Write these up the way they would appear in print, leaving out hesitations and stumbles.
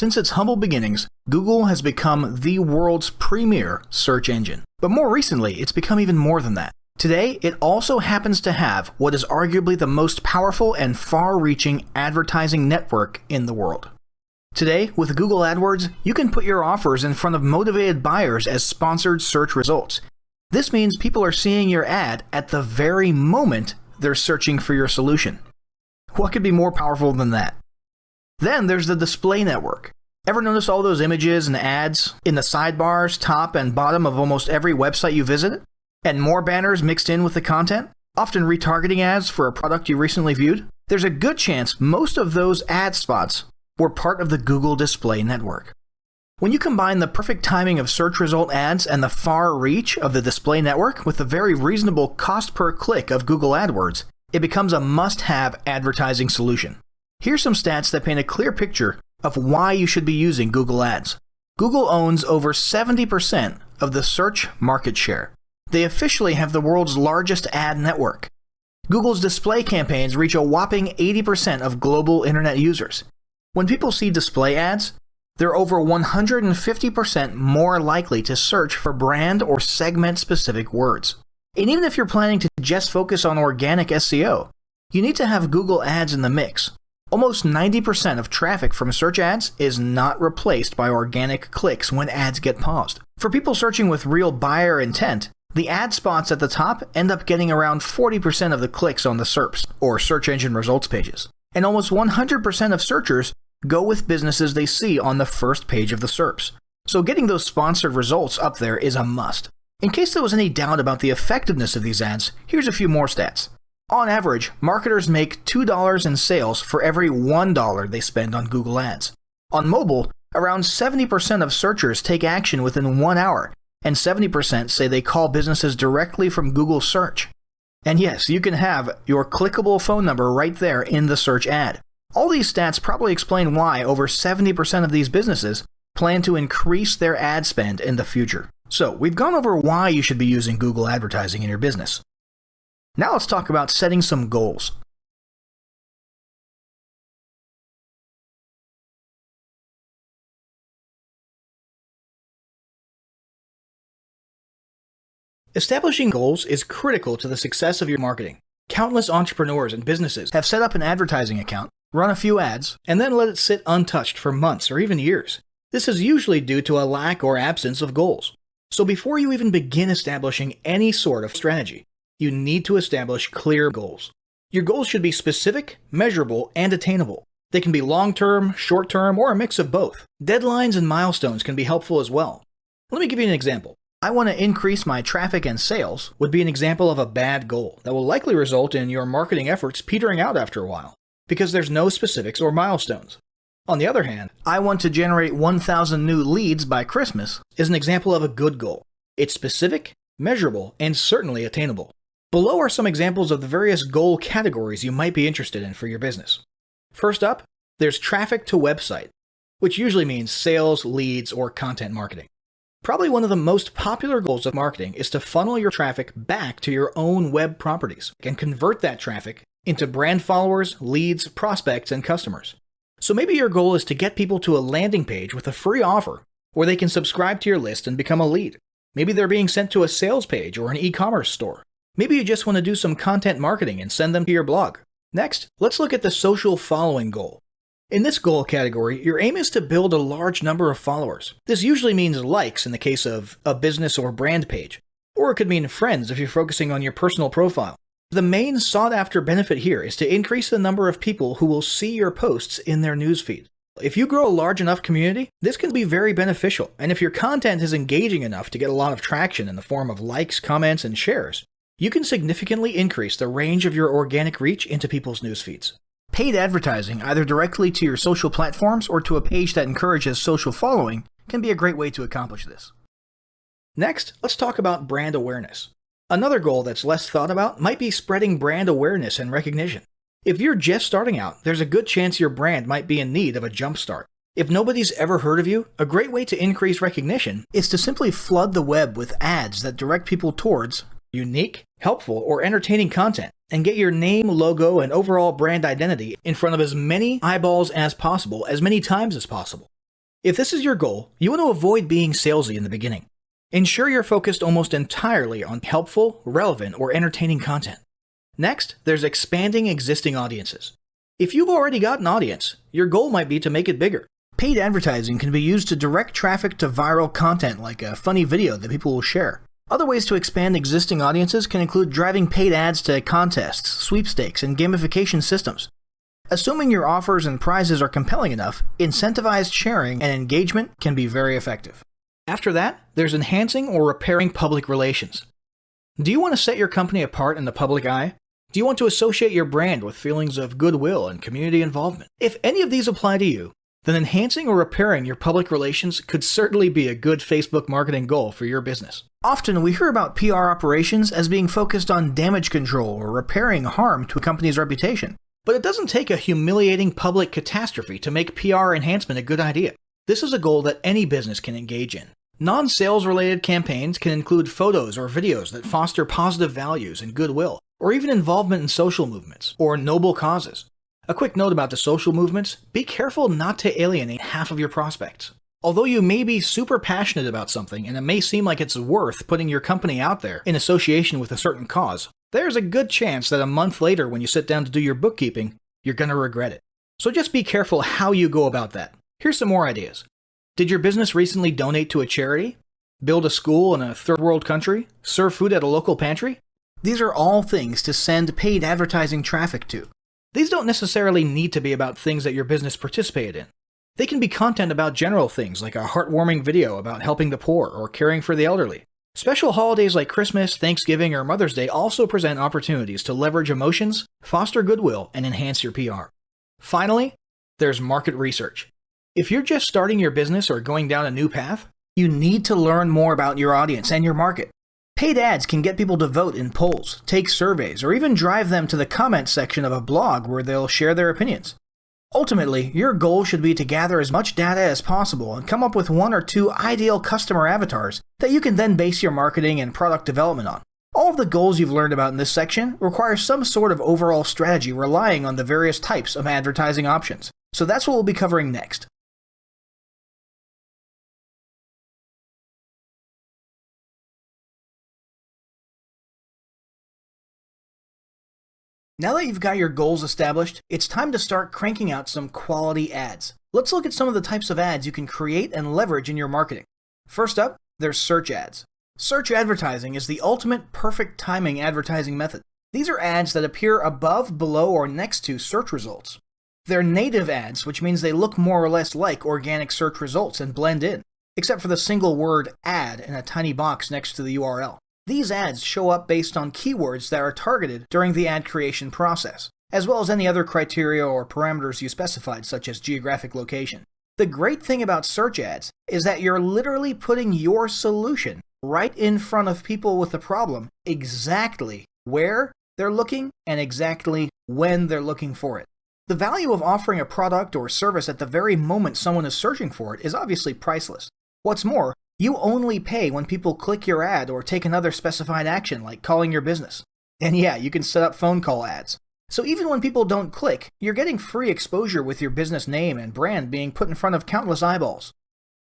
Since its humble beginnings, Google has become the world's premier search engine. But more recently, it's become even more than that. Today, it also happens to have what is arguably the most powerful and far-reaching advertising network in the world. Today, with Google AdWords, you can put your offers in front of motivated buyers as sponsored search results. This means people are seeing your ad at the very moment they're searching for your solution. What could be more powerful than that? Then there's the display network. Ever notice all those images and ads in the sidebars, top and bottom of almost every website you visit? And more banners mixed in with the content? Often retargeting ads for a product you recently viewed? There's a good chance most of those ad spots were part of the Google display network. When you combine the perfect timing of search result ads and the far reach of the display network with the very reasonable cost per click of Google AdWords, it becomes a must-have advertising solution. Here's some stats that paint a clear picture of why you should be using Google Ads. Google owns over 70% of the search market share. They officially have the world's largest ad network. Google's display campaigns reach a whopping 80% of global internet users. When people see display ads, they're over 150% more likely to search for brand or segment-specific words. And even if you're planning to just focus on organic SEO, you need to have Google Ads in the mix. Almost 90% of traffic from search ads is not replaced by organic clicks when ads get paused. For people searching with real buyer intent, the ad spots at the top end up getting around 40% of the clicks on the SERPs, or search engine results pages. And almost 100% of searchers go with businesses they see on the first page of the SERPs. So getting those sponsored results up there is a must. In case there was any doubt about the effectiveness of these ads, here's a few more stats. On average, marketers make $2 in sales for every $1 they spend on Google Ads. On mobile, around 70% of searchers take action within 1 hour, and 70% say they call businesses directly from Google Search. And yes, you can have your clickable phone number right there in the search ad. All these stats probably explain why over 70% of these businesses plan to increase their ad spend in the future. So, we've gone over why you should be using Google advertising in your business. Now let's talk about setting some goals. Establishing goals is critical to the success of your marketing. Countless entrepreneurs and businesses have set up an advertising account, run a few ads, and then let it sit untouched for months or even years. This is usually due to a lack or absence of goals. So before you even begin establishing any sort of strategy, you need to establish clear goals. Your goals should be specific, measurable, and attainable. They can be long-term, short-term, or a mix of both. Deadlines and milestones can be helpful as well. Let me give you an example. I want to increase my traffic and sales would be an example of a bad goal that will likely result in your marketing efforts petering out after a while, because there's no specifics or milestones. On the other hand, I want to generate 1,000 new leads by Christmas is an example of a good goal. It's specific, measurable, and certainly attainable. Below are some examples of the various goal categories you might be interested in for your business. First up, there's traffic to website, which usually means sales, leads, or content marketing. Probably one of the most popular goals of marketing is to funnel your traffic back to your own web properties and convert that traffic into brand followers, leads, prospects, and customers. So maybe your goal is to get people to a landing page with a free offer where they can subscribe to your list and become a lead. Maybe they're being sent to a sales page or an e-commerce store. Maybe you just want to do some content marketing and send them to your blog. Next, let's look at the social following goal. In this goal category, your aim is to build a large number of followers. This usually means likes in the case of a business or brand page, or it could mean friends if you're focusing on your personal profile. The main sought-after benefit here is to increase the number of people who will see your posts in their newsfeed. If you grow a large enough community, this can be very beneficial, and if your content is engaging enough to get a lot of traction in the form of likes, comments, and shares, you can significantly increase the range of your organic reach into people's newsfeeds. Paid advertising, either directly to your social platforms or to a page that encourages social following, can be a great way to accomplish this. Next, let's talk about brand awareness. Another goal that's less thought about might be spreading brand awareness and recognition. If you're just starting out, there's a good chance your brand might be in need of a jumpstart. If nobody's ever heard of you, a great way to increase recognition is to simply flood the web with ads that direct people towards unique, helpful, or entertaining content, and get your name, logo, and overall brand identity in front of as many eyeballs as possible, as many times as possible. If this is your goal, you want to avoid being salesy in the beginning. Ensure you're focused almost entirely on helpful, relevant, or entertaining content. Next, there's expanding existing audiences. If you've already got an audience, your goal might be to make it bigger. Paid advertising can be used to direct traffic to viral content like a funny video that people will share. Other ways to expand existing audiences can include driving paid ads to contests, sweepstakes, and gamification systems. Assuming your offers and prizes are compelling enough, incentivized sharing and engagement can be very effective. After that, there's enhancing or repairing public relations. Do you want to set your company apart in the public eye? Do you want to associate your brand with feelings of goodwill and community involvement? If any of these apply to you, then enhancing or repairing your public relations could certainly be a good Facebook marketing goal for your business. Often we hear about PR operations as being focused on damage control or repairing harm to a company's reputation. But it doesn't take a humiliating public catastrophe to make PR enhancement a good idea. This is a goal that any business can engage in. Non-sales related campaigns can include photos or videos that foster positive values and goodwill, or even involvement in social movements or noble causes. A quick note about the social movements: be careful not to alienate half of your prospects. Although you may be super passionate about something and it may seem like it's worth putting your company out there in association with a certain cause, there's a good chance that a month later when you sit down to do your bookkeeping, you're going to regret it. So just be careful how you go about that. Here's some more ideas. Did your business recently donate to a charity? Build a school in a third world country? Serve food at a local pantry? These are all things to send paid advertising traffic to. These don't necessarily need to be about things that your business participated in. They can be content about general things like a heartwarming video about helping the poor or caring for the elderly. Special holidays like Christmas, Thanksgiving, or Mother's Day also present opportunities to leverage emotions, foster goodwill, and enhance your PR. Finally, there's market research. If you're just starting your business or going down a new path, you need to learn more about your audience and your market. Paid ads can get people to vote in polls, take surveys, or even drive them to the comments section of a blog where they'll share their opinions. Ultimately, your goal should be to gather as much data as possible and come up with one or two ideal customer avatars that you can then base your marketing and product development on. All of the goals you've learned about in this section require some sort of overall strategy relying on the various types of advertising options. So that's what we'll be covering next. Now that you've got your goals established, it's time to start cranking out some quality ads. Let's look at some of the types of ads you can create and leverage in your marketing. First up, there's search ads. Search advertising is the ultimate perfect timing advertising method. These are ads that appear above, below, or next to search results. They're native ads, which means they look more or less like organic search results and blend in, except for the single word ad in a tiny box next to the URL. These ads show up based on keywords that are targeted during the ad creation process, as well as any other criteria or parameters you specified, such as geographic location. The great thing about search ads is that you're literally putting your solution right in front of people with a problem, exactly where they're looking and exactly when they're looking for it. The value of offering a product or service at the very moment someone is searching for it is obviously priceless. What's more, you only pay when people click your ad or take another specified action like calling your business. And yeah, you can set up phone call ads. So even when people don't click, you're getting free exposure with your business name and brand being put in front of countless eyeballs.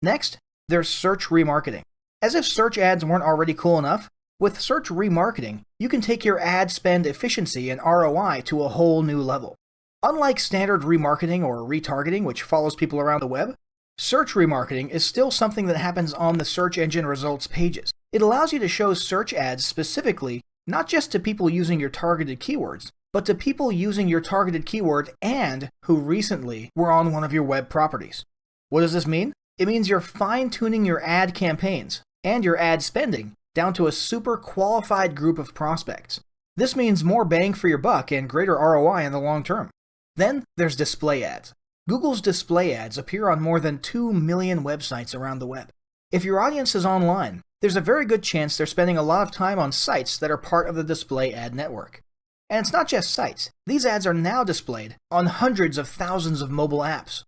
Next, there's search remarketing. As if search ads weren't already cool enough, with search remarketing, you can take your ad spend efficiency and ROI to a whole new level. Unlike standard remarketing or retargeting, which follows people around the web, search remarketing is still something that happens on the search engine results pages. It allows you to show search ads specifically, not just to people using your targeted keywords, but to people using your targeted keyword and who recently were on one of your web properties. What does this mean? It means you're fine-tuning your ad campaigns and your ad spending down to a super qualified group of prospects. This means more bang for your buck and greater ROI in the long term. Then there's display ads. Google's display ads appear on more than 2 million websites around the web. If your audience is online, there's a very good chance they're spending a lot of time on sites that are part of the display ad network. And it's not just sites. These ads are now displayed on hundreds of thousands of mobile apps.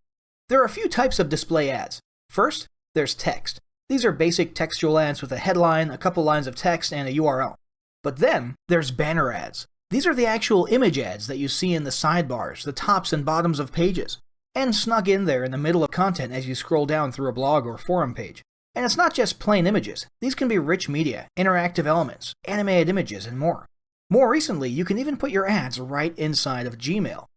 There are a few types of display ads. First, there's text. These are basic textual ads with a headline, a couple lines of text, and a URL. But then, there's banner ads. These are the actual image ads that you see in the sidebars, the tops and bottoms of pages. and snug in there in the middle of content as you scroll down through a blog or forum page. And it's not just plain images. These can be rich media, interactive elements, animated images, and more. More recently, you can even put your ads right inside of Gmail.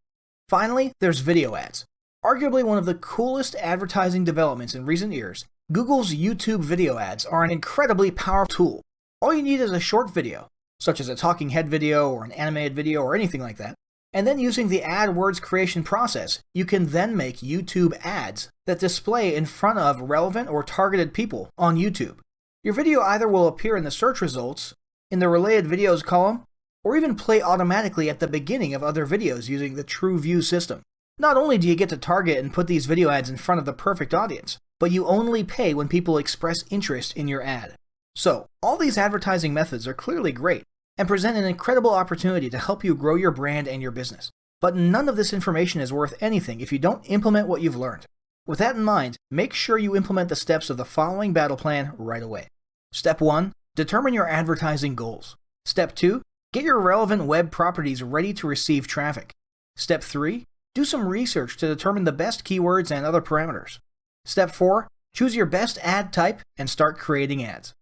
Finally, there's video ads. Arguably one of the coolest advertising developments in recent years, Google's YouTube video ads are an incredibly powerful tool. All you need is a short video, such as a talking head video or an animated video or anything like that, and then using the AdWords creation process, you can then make YouTube ads that display in front of relevant or targeted people on YouTube. Your video either will appear in the search results, in the related videos column, or even play automatically at the beginning of other videos using the TrueView system. Not only do you get to target and put these video ads in front of the perfect audience, but you only pay when people express interest in your ad. So, all these advertising methods are clearly great and present an incredible opportunity to help you grow your brand and your business. But none of this information is worth anything if you don't implement what you've learned. With that in mind, make sure you implement the steps of the following battle plan right away. Step 1. Determine your advertising goals. Step 2. Get your relevant web properties ready to receive traffic. Step 3. Do some research to determine the best keywords and other parameters. Step 4. Choose your best ad type and start creating ads.